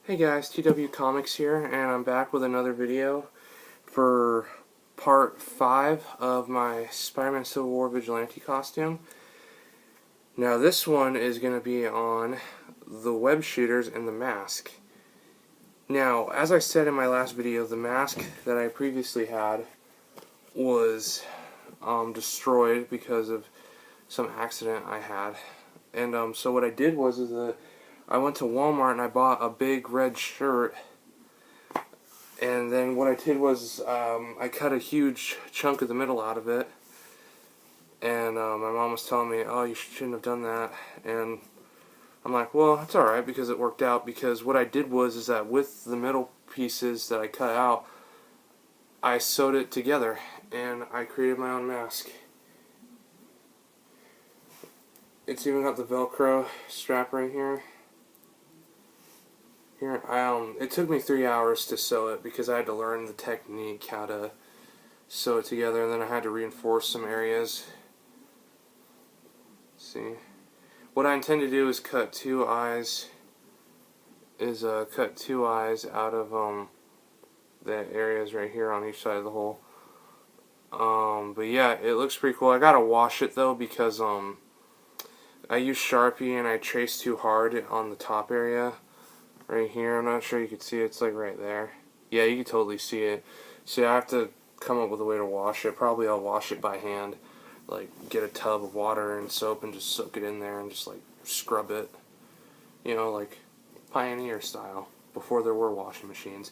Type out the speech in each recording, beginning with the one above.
Hey guys, TW Comics here, and I'm back with another video for part 5 of my Spider-Man Civil War vigilante costume. Now this one is going to be on the web shooters and the mask. Now, as I said in my last video, the mask that I previously had was destroyed because of some accident I had. And so what I did was I went to Walmart and I bought a big red shirt, and then what I did was I cut a huge chunk of the middle out of it, and my mom was telling me, oh, you shouldn't have done that, and I'm like, well, it's alright because it worked out, because what I did was that with the middle pieces that I cut out, I sewed it together and I created my own mask. It's even got the Velcro strap right here. Here, it took me 3 hours to sew it because I had to learn the technique, how to sew it together, and then I had to reinforce some areas. Let's see. What I intend to do is cut two eyes out of the areas right here on each side of the hole. But yeah, it looks pretty cool. I gotta wash it though because I used Sharpie and I traced too hard on the top area. Right here, I'm not sure you can see it. It's like right there. Yeah, you can totally see it. See, I have to come up with a way to wash it. Probably I'll wash it by hand. Like, get a tub of water and soap and just soak it in there and just like scrub it. You know, like pioneer style, before there were washing machines.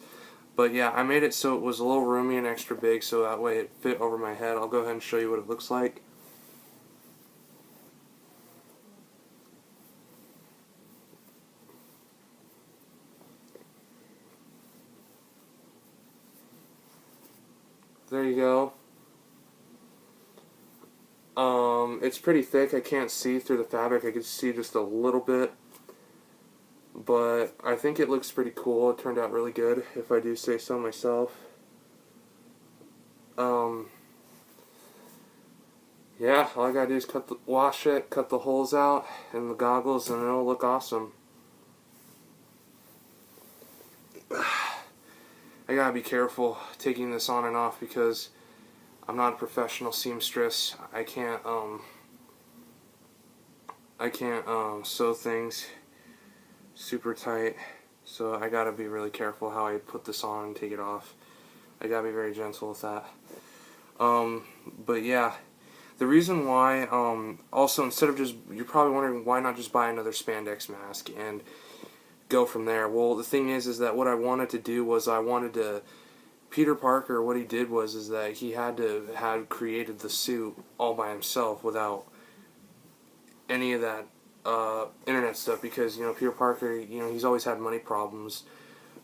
But yeah, I made it so it was a little roomy and extra big, so that way it fit over my head. I'll go ahead and show you what it looks like. There you go. It's pretty thick. I can't see through the fabric. I can see just a little bit. But I think it looks pretty cool. It turned out really good, if I do say so myself. Yeah, all I gotta do is wash it, cut the holes out in the goggles, and it'll look awesome. I gotta be careful taking this on and off because I'm not a professional seamstress. I can't sew things super tight, so I gotta be really careful how I put this on and take it off. I gotta be very gentle with that. But yeah, the reason why, also, instead of just, you're probably wondering why not just buy another spandex mask and go from there. Well, the thing is that what I wanted to do was Peter Parker, what he did was that he had to have created the suit all by himself without any of that internet stuff, because, you know, Peter Parker, you know, he's always had money problems,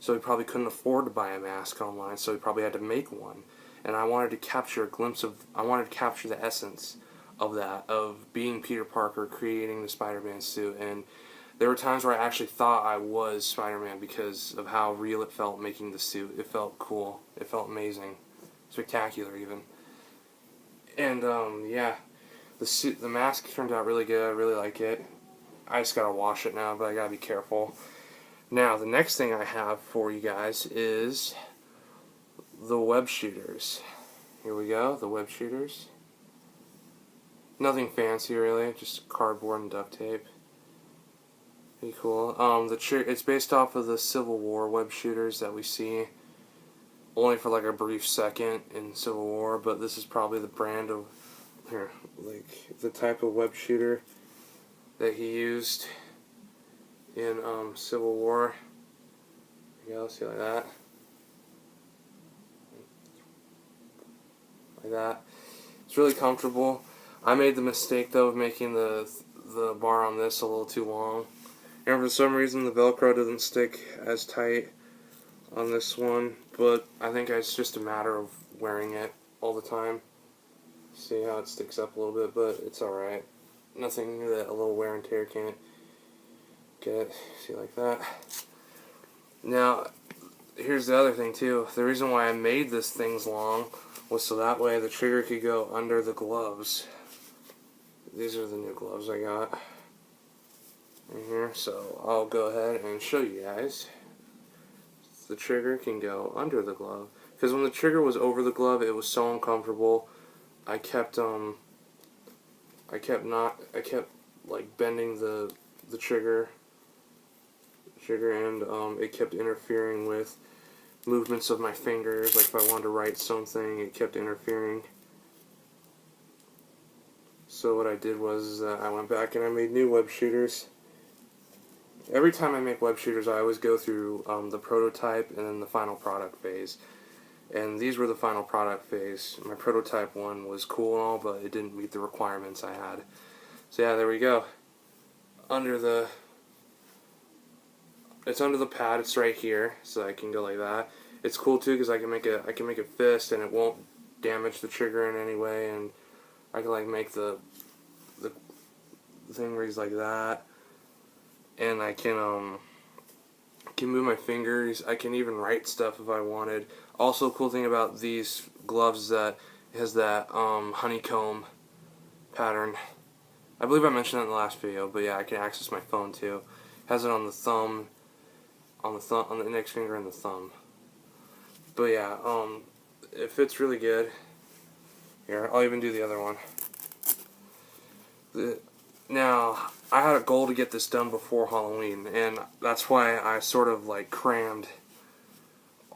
so he probably couldn't afford to buy a mask online, so he probably had to make one. And I wanted to capture a glimpse of, I wanted to capture the essence of that, of being Peter Parker creating the Spider-Man suit. And there were times where I actually thought I was Spider-Man because of how real it felt making the suit. It felt cool. It felt amazing. Spectacular, even. And, yeah. The mask turned out really good. I really like it. I just gotta wash it now, but I gotta be careful. Now, the next thing I have for you guys is the web shooters. Here we go, the web shooters. Nothing fancy, really. Just cardboard and duct tape. Pretty cool. It's based off of the Civil War web shooters that we see only for like a brief second in Civil War, but this is probably the brand of, here, like the type of web shooter that he used in Civil War. There you go, see, like that. Like that. It's really comfortable. I made the mistake though of making the bar on this a little too long. And for some reason the Velcro doesn't stick as tight on this one, but I think it's just a matter of wearing it all the time. See how it sticks up a little bit, but it's alright. Nothing that a little wear and tear can't get. See, like that. Now, here's the other thing too. The reason why I made this things long was so that way the trigger could go under the gloves. These are the new gloves I got in here, so I'll go ahead and show you guys. the trigger can go under the glove. Because when the trigger was over the glove, it was so uncomfortable. I kept like bending the trigger and it kept interfering with movements of my fingers. Like if I wanted to write something, it kept interfering. So what I did was I went back and I made new web shooters. Every time I make web shooters, I always go through the prototype and then the final product phase. And these were the final product phase. My prototype one was cool and all, but it didn't meet the requirements I had. So yeah, there we go. It's under the pad. It's right here, so I can go like that. It's cool too because I can make a fist and it won't damage the trigger in any way, and I can like make the thing where he's like that, and I can move my fingers. I can even write stuff if I wanted. Also, a cool thing about these gloves is that it has that honeycomb pattern. I believe I mentioned that in the last video, but yeah, I can access my phone too. It has it on the thumb, on the index finger and the thumb. But yeah, it fits really good. Here, I'll even do the other one. Now, I had a goal to get this done before Halloween, and that's why I sort of like crammed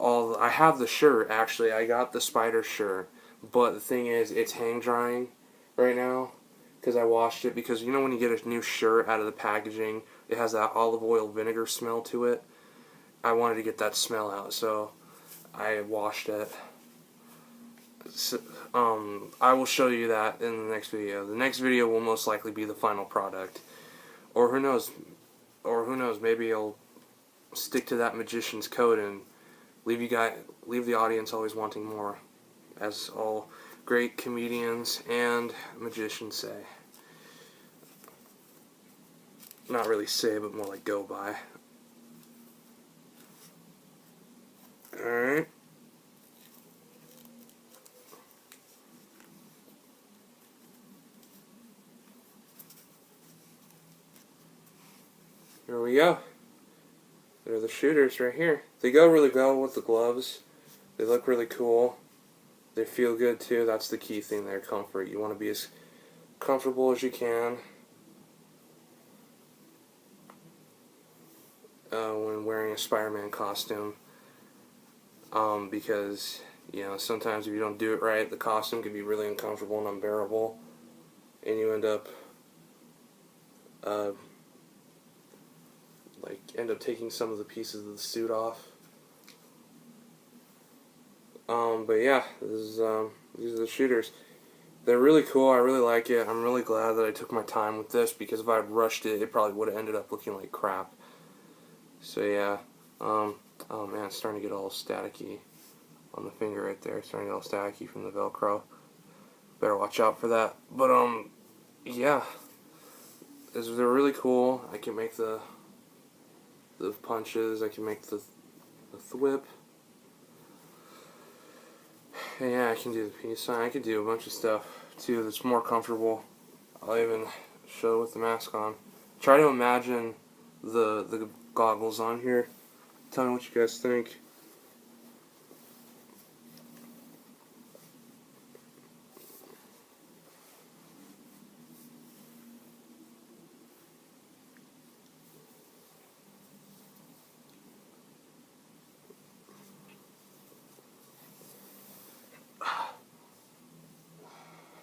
I have the shirt, actually. I got the spider shirt, but the thing is, it's hang drying right now because I washed it. Because you know when you get a new shirt out of the packaging, it has that olive oil vinegar smell to it. I wanted to get that smell out, so I washed it. So, I will show you that in the next video. The next video will most likely be the final product, or who knows, maybe I'll stick to that magician's code and leave the audience always wanting more, as all great comedians and magicians say. Not really say, but more like go by. Alright. Here we go. They're the shooters right here. They go really well with the gloves. They look really cool. They feel good too. That's the key thing there, comfort. You want to be as comfortable as you can when wearing a Spider-Man costume. Because, you know, sometimes if you don't do it right, the costume can be really uncomfortable and unbearable. And you end up taking some of the pieces of the suit off. But yeah, these are the shooters. They're really cool. I really like it. I'm really glad that I took my time with this, because if I had rushed it, it probably would have ended up looking like crap. So yeah, oh man, it's starting to get all staticky on the finger right there. It's starting to get all staticky from the Velcro. Better watch out for that. But yeah, they're really cool. I can make the punches. I can make the thwip. And yeah, I can do the peace sign. I can do a bunch of stuff too that's more comfortable. I'll even show with the mask on. Try to imagine the goggles on here. Tell me what you guys think.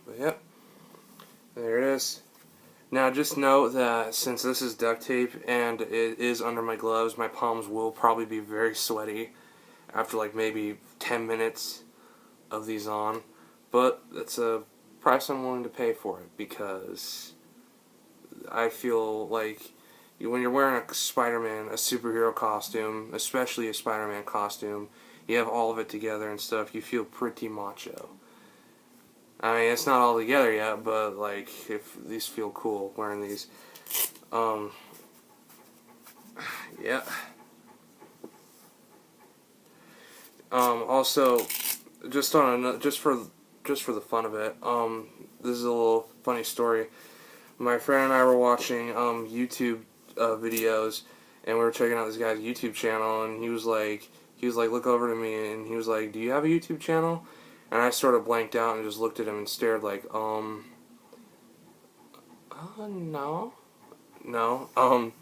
But yep, there it is. Now just note that since this is duct tape and it is under my gloves, my palms will probably be very sweaty after like maybe 10 minutes of these on. But it's a price I'm willing to pay for it, because I feel like when you're wearing a Spider-Man, a superhero costume, especially a Spider-Man costume, you have all of it together and stuff, you feel pretty macho. I mean, it's not all together yet, but like, if these feel cool wearing these. Yeah. Also, just for the fun of it, this is a little funny story. My friend and I were watching YouTube videos, and we were checking out this guy's YouTube channel, and he was like, he was like, look over to me, and he was like, do you have a YouTube channel? And I sort of blanked out and just looked at him and stared like, no. No.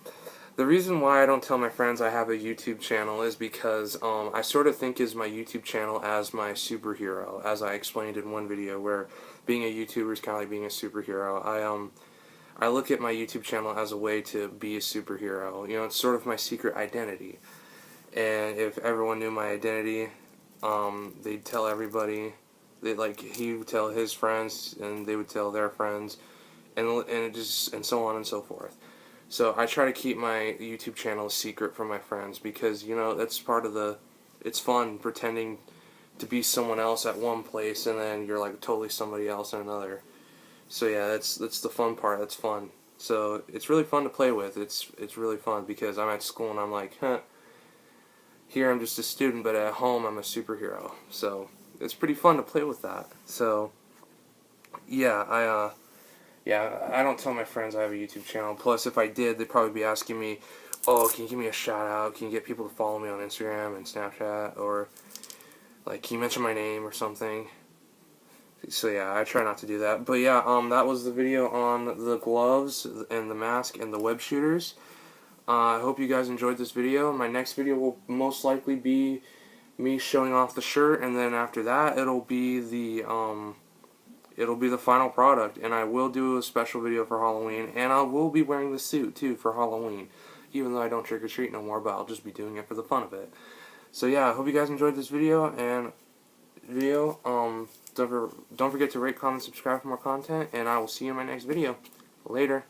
The reason why I don't tell my friends I have a YouTube channel is because I sort of think is my YouTube channel as my superhero, as I explained in one video, where being a YouTuber is kind of like being a superhero. I look at my YouTube channel as a way to be a superhero. You know, it's sort of my secret identity. And if everyone knew my identity, they'd tell everybody. He would tell his friends, and they would tell their friends, and so on and so forth. So I try to keep my YouTube channel a secret from my friends because, you know, that's part of it's fun pretending to be someone else at one place and then you're like totally somebody else in another. So yeah, that's the fun part. That's fun. So it's really fun to play with. It's really fun because I'm at school and I'm like, here I'm just a student, but at home I'm a superhero. So it's pretty fun to play with that. So yeah, I don't tell my friends I have a YouTube channel. Plus, if I did, they'd probably be asking me, oh, can you give me a shout out? Can you get people to follow me on Instagram and Snapchat? Or, like, can you mention my name or something? So yeah, I try not to do that. But yeah, that was the video on the gloves and the mask and the web shooters. I hope you guys enjoyed this video. My next video will most likely be me showing off the shirt, and then after that, it'll be the final product, and I will do a special video for Halloween, and I will be wearing the suit too for Halloween, even though I don't trick or treat no more, but I'll just be doing it for the fun of it. So yeah, I hope you guys enjoyed this video, and don't forget to rate, comment, subscribe for more content, and I will see you in my next video. Later.